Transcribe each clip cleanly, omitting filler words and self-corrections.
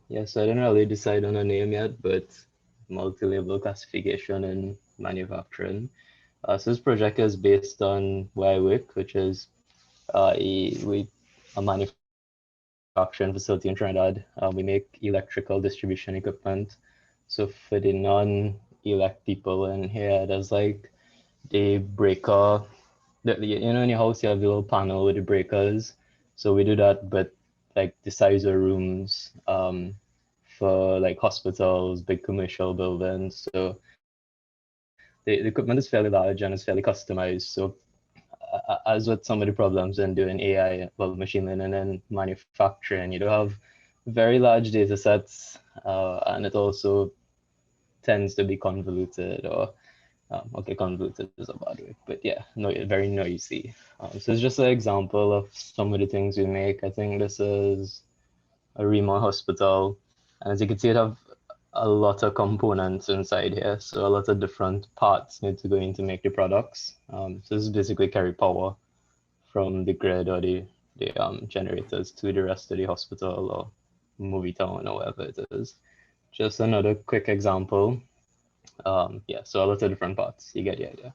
Yeah, so I didn't really decide on a name yet, but multi-level classification in manufacturing. So this project is based on where I work, which is a manufacturing facility in Trinidad. We make electrical distribution equipment. So for the non-elect people in here, there's like the breaker. In your house, you have the little panel with the breakers. So we do that, but like the size of rooms for like hospitals, big commercial buildings. So the equipment is fairly large and it's fairly customized. So as with some of the problems in doing AI, well, machine learning and manufacturing, you do have very large data sets, and it also tends to be convoluted or okay, convoluted is a bad word, but yeah, no, very noisy. So it's just an example of some of the things we make. I think this is a Rema hospital, and as you can see, it have a lot of components inside here. So a lot of different parts need to go in to make the products. So this is basically carry power from the grid or the generators to the rest of the hospital or movie town or whatever it is. Just another quick example. Yeah, so a lot of different parts. You get the idea.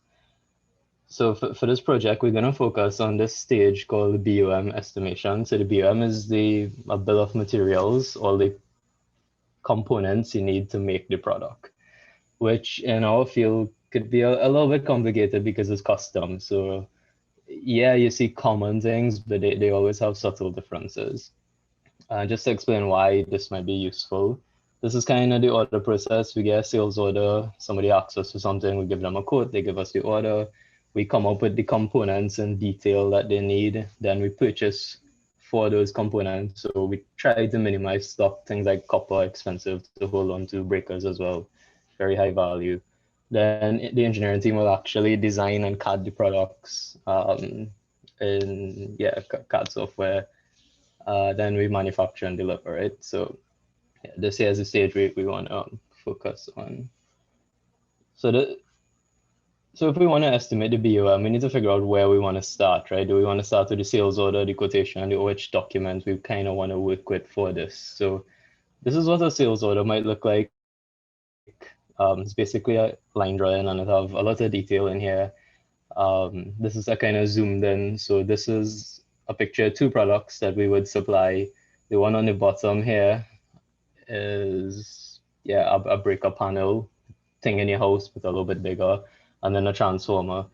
So for this project, we're going to focus on this stage called the BOM estimation. So the BOM is a bill of materials, all the components you need to make the product, which in our field could be a little bit complicated because it's custom. So yeah, you see common things, but they always have subtle differences. Just to explain why this might be useful. This is kind of the order process. We get a sales order, somebody asks us for something, we give them a quote, they give us the order, we come up with the components and detail that they need, then we purchase for those components. So we try to minimize stock, things like copper, expensive to hold on to, breakers as well, very high value. Then the engineering team will actually design and CAD the products in CAD software. Then we manufacture and deliver it. So yeah, this here is the stage we want to focus on. So so if we want to estimate the BOM, we need to figure out where we want to start, right? Do we want to start with the sales order, the quotation, the OH document we kind of want to work with for this? So this is what a sales order might look like. It's basically a line drawing and it have a lot of detail in here. This is a kind of zoomed in. So this is a picture of two products that we would supply. The one on the bottom here is a breaker panel thing in your house, but a little bit bigger, and then a transformer.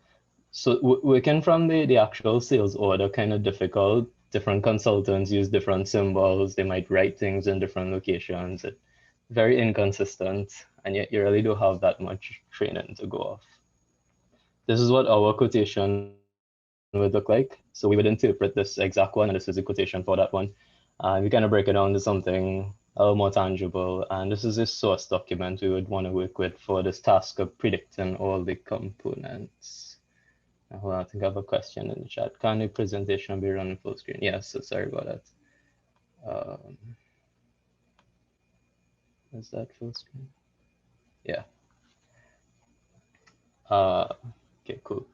So working from the actual sales order kind of difficult. Different consultants use different symbols. They might write things in different locations. It's very inconsistent, and yet you really don't have that much training to go off. This is what our quotation would look like. So we would interpret this exact one, and this is a quotation for that one. We kind of break it down to something a little more tangible. And this is a source document we would want to work with for this task of predicting all the components. Hold on, I think I have a question in the chat. Can the presentation be run full screen? Yes, so sorry about that. Is that full screen? Yeah. Okay, cool.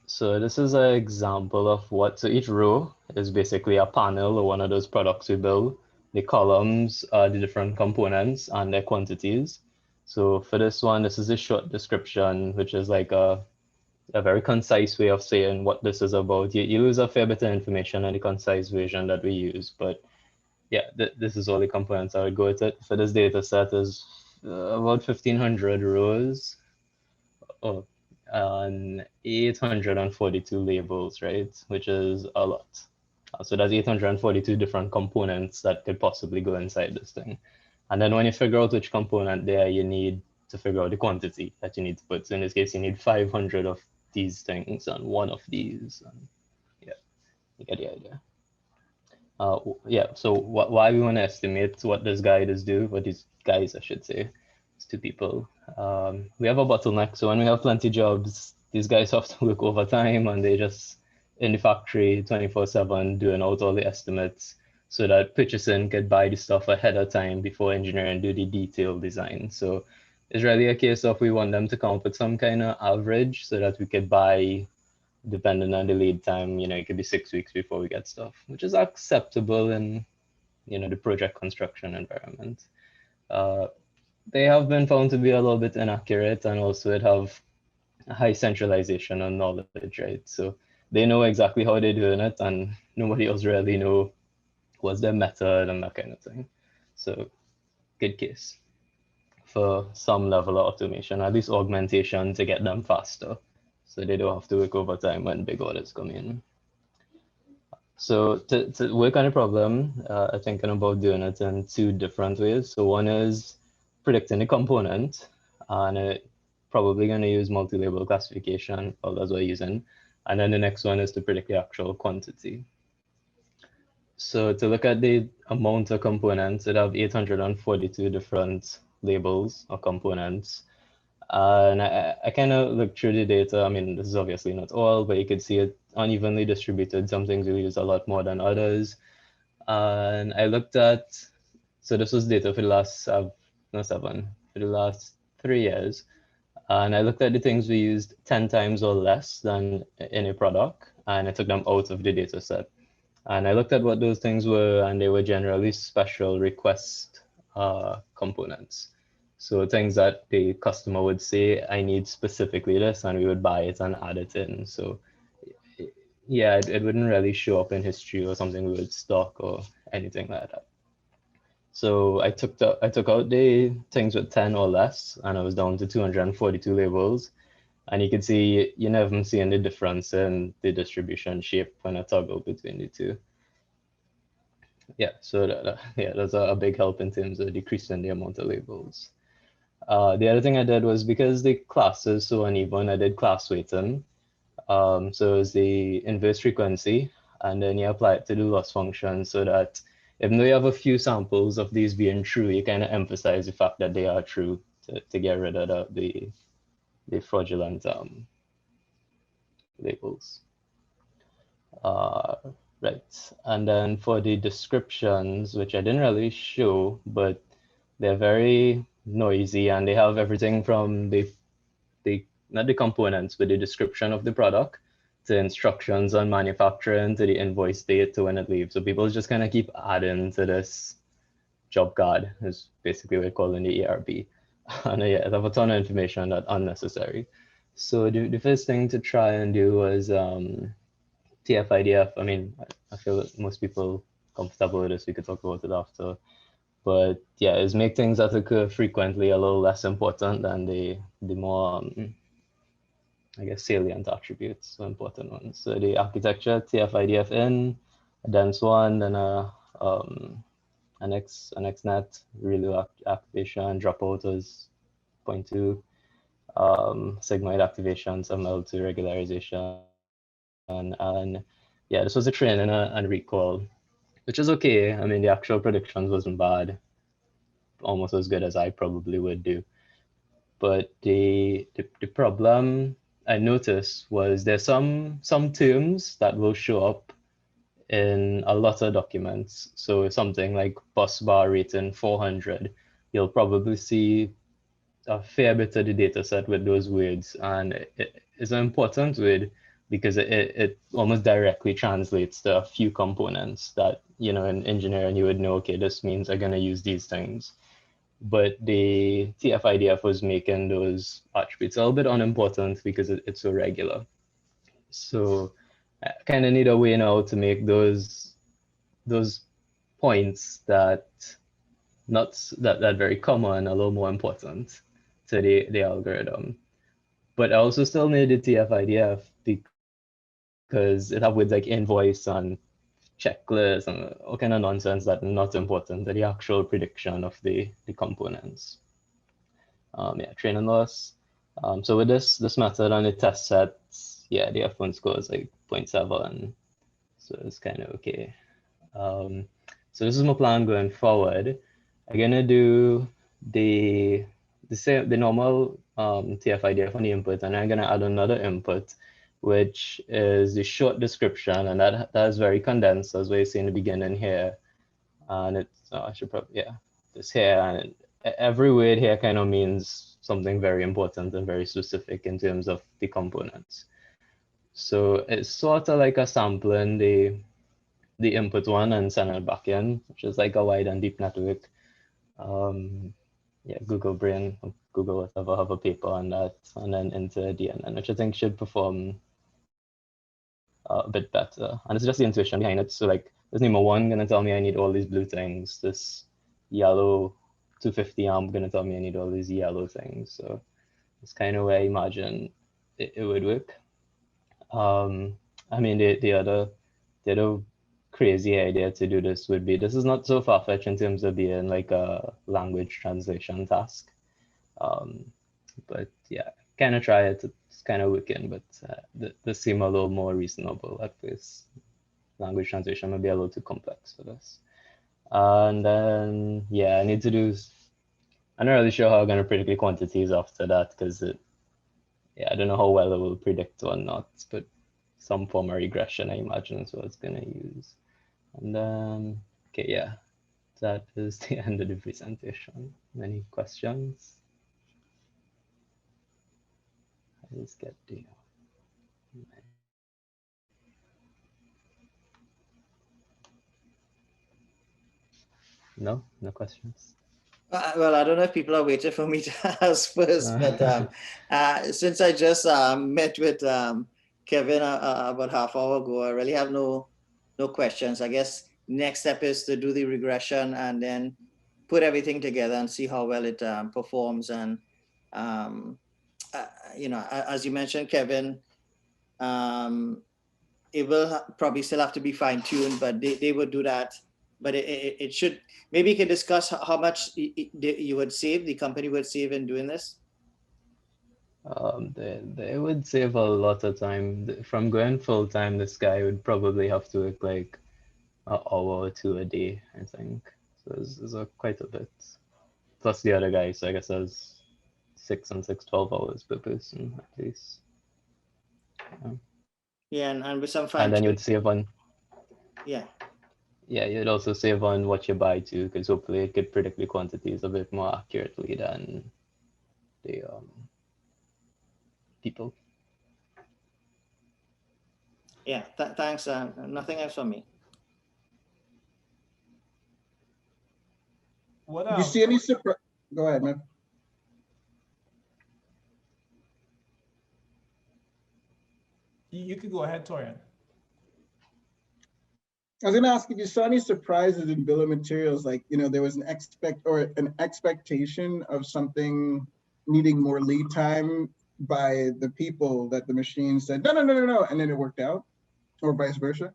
So this is an example of so each row is basically a panel or one of those products we build. The columns are the different components and their quantities. So for this one, this is a short description, which is like a very concise way of saying what this is about. You lose a fair bit of information in the concise version that we use, but yeah, this is all the components I would go with it. For this data set is about 1,500 rows. Oh, and 842 labels, right? Which is a lot. So that's 842 different components that could possibly go inside this thing. And then when you figure out which component there, you need to figure out the quantity that you need to put. So in this case, you need 500 of these things and one of these. And yeah, you get the idea. Yeah, so why we want to estimate what this guide is do, what these guys, I should say, it's two people. We have a bottleneck, so when we have plenty jobs, these guys have to work overtime and they just in the factory 24/7 doing out all the estimates so that purchasing could buy the stuff ahead of time before engineering do the detailed design. So it's really a case of we want them to come up with some kind of average so that we could buy depending on the lead time, it could be 6 weeks before we get stuff, which is acceptable in the project construction environment. They have been found to be a little bit inaccurate, and also it have a high centralization on knowledge, right? So they know exactly how they're doing it, and nobody else really know what's their method and that kind of thing. So good case for some level of automation, at least augmentation to get them faster, so they don't have to work overtime when big orders come in. So to work on a problem, I'm thinking about doing it in two different ways. So one is predicting the component, and probably going to use multi-label classification, well, that's what I'm using. And then the next one is to predict the actual quantity. So to look at the amount of components, it have 842 different labels or components. And I kind of looked through the data. I mean, this is obviously not all, but you could see it unevenly distributed. Some things we use a lot more than others. And I looked at, so this was data for the last, no, for the last 3 years. And I looked at the things we used 10 times or less than in a product, and I took them out of the data set. And I looked at what those things were, and they were generally special request components. So things that the customer would say, I need specifically this, and we would buy it and add it in. So yeah, it wouldn't really show up in history or something we would stock or anything like that. So I took out the things with 10 or less, and I was down to 242 labels. And you can see you never see any difference in the distribution shape when I toggle between the two. Yeah, so yeah, that's a big help in terms of decreasing the amount of labels. The other thing I did was, because the class is so uneven, I did class weighting. So it's the inverse frequency, and then you apply it to the loss function, so that even though you have a few samples of these being true, you kind of emphasize the fact that they are true to get rid of the fraudulent labels. Right, and then for the descriptions, which I didn't really show, but they're very noisy, and they have everything from the not the components, but the description of the product, to instructions on manufacturing, to the invoice date, to when it leaves. So people just kind of keep adding to this job card, is basically what we're calling the ERB. And yeah, I have a ton of information that's unnecessary. So the first thing to try and do was TF-IDF. I mean, I feel that most people comfortable with this. We could talk about it after. But yeah, is make things that occur frequently a little less important than the more I guess salient attributes, so important ones. So the architecture, TF-IDF in, a dense one, then an XNet, reload activation, dropout was 0.2, sigmoid activation, some L2 regularization, and yeah, this was a training and recall, which is okay. I mean, the actual predictions wasn't bad, almost as good as I probably would do. But the problem I noticed was there's some terms that will show up in a lot of documents. So something like bus bar rating 400, you'll probably see a fair bit of the data set with those words, and it is an important word because it almost directly translates to a few components that, in engineering you would know, okay, this means I'm going to use these things. But the TF-IDF was making those attributes a little bit unimportant because it's so regular. So I kind of need a way now to make those points that not that very common a little more important to the algorithm. But I also still need the TF-IDF because it have words like invoice and checklist and all kind of nonsense that are not important to the actual prediction of the components. Yeah, training loss. So with this method on the test sets, yeah, the F1 score is like 0.7, so it's kind of okay. So this is my plan going forward. I'm gonna do the normal TF-IDF on the input, and I'm gonna add another input, which is the short description, and that is very condensed, as we see in the beginning here. And it's I should probably, yeah, this here, and every word here kind of means something very important and very specific in terms of the components. So it's sort of like a sampling the input one and send it back in, which is like a wide and deep network. Yeah, Google Brain, Google whatever, have a paper on that, and then into DNN, which I think should perform a bit better. And it's just the intuition behind it. So like, there's NEMO 1 gonna tell me I need all these blue things. This yellow 250 amp gonna tell me I need all these yellow things. So it's kind of where I imagine it would work. I mean, the other crazy idea to do this would be, this is not so far-fetched in terms of being like a language translation task. But yeah, kind of try it. It's kind of working, but this seem a little more reasonable at this. Language translation may be a little too complex for this. And then, yeah, I need to do, I'm not really sure how I'm going to predict the quantities after that, because yeah, I don't know how well it will predict or not, but some form of regression, I imagine, is what it's going to use. And then, okay, yeah, that is the end of the presentation. Any questions? Let's get the no questions. Well, I don't know if people are waiting for me to ask first, but since I just met with Kevin about half hour ago, I really have no questions. I guess next step is to do the regression and then put everything together and see how well it performs. And um, you know, as you mentioned, Kevin, um, it will probably still have to be fine tuned, but they would do that. But it should, maybe you can discuss how much you would save, the company would save in doing this. They would save a lot of time. From going full time, this guy would probably have to work like an hour or two a day, I think. So it's quite a bit. Plus the other guy, so I guess that's 6 and 6, 12 hours per person at least. Yeah. Yeah, and with some And fine then tuning. you'd save on, Yeah. yeah, you'd also save on what you buy too, because hopefully it could predict the quantities a bit more accurately than the people. Yeah. Thanks. Nothing else from me. What Do you see any surprise? Go ahead, man. you could go ahead, Torian. I was going to ask if you saw any surprises in bill of materials, like, you know, there was an expectation of something needing more lead time by the people that the machine said, no, no, no, no, no, and then it worked out, or vice versa.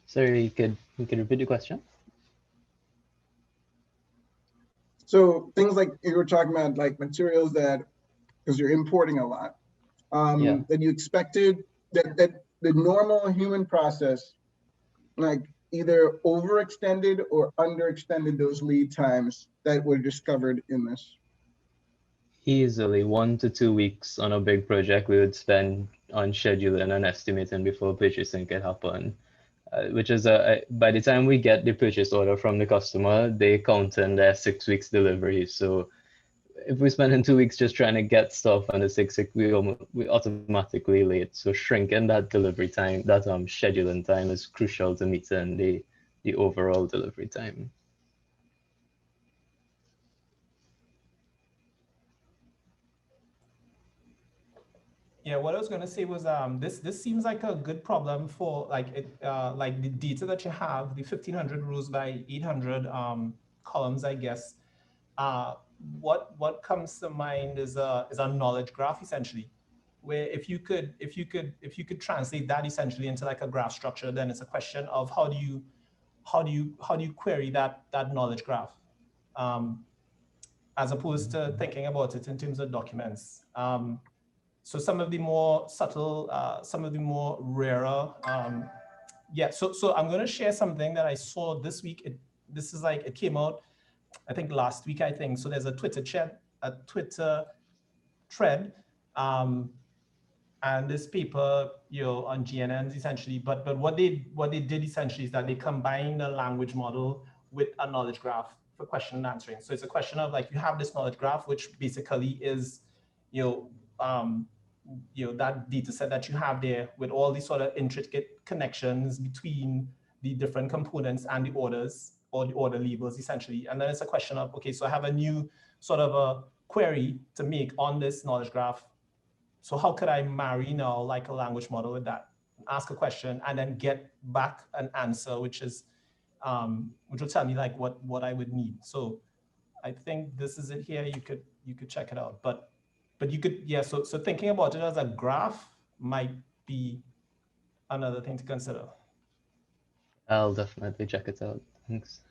Sorry, you could repeat the question? So things like you were talking about, like materials that, because you're importing a lot, Yeah. that you expected that the normal human process, like either overextended or underextended those lead times that were discovered in this. Easily 1 to 2 weeks on a big project we would spend on scheduling and estimating before purchasing could happen. Which is by the time we get the purchase order from the customer, they count in their 6 weeks delivery. So if we spend in 2 weeks just trying to get stuff on the 6 week, we automatically late. So shrinking that delivery time, that scheduling time is crucial to meeting the overall delivery time. Yeah, what I was gonna say was this seems like a good problem for like the data that you have, the 1500 rows by 800 columns, I guess. What comes to mind is a knowledge graph essentially, where if you could translate that essentially into like a graph structure, then it's a question of how do you query that knowledge graph, as opposed to thinking about it in terms of documents. So some of the more subtle, some of the more rarer, yeah. So I'm going to share something that I saw this week. This is like, it came out, I think last week, I think. So there's a Twitter thread, and this paper, you know, on GNNs essentially. But what they did essentially is that they combined a language model with a knowledge graph for question and answering. So it's a question of like, you have this knowledge graph, which basically is, you know, that data set that you have there with all these sort of intricate connections between the different components and the orders or the order labels essentially. And then it's a question of, okay, so I have a new sort of a query to make on this knowledge graph. So how could I marry now like a language model with that? Ask a question and then get back an answer, which is, which will tell me like what I would need. So I think this is it here. You could check it out, but you could, yeah. So thinking about it as a graph might be another thing to consider. I'll definitely check it out. Thanks.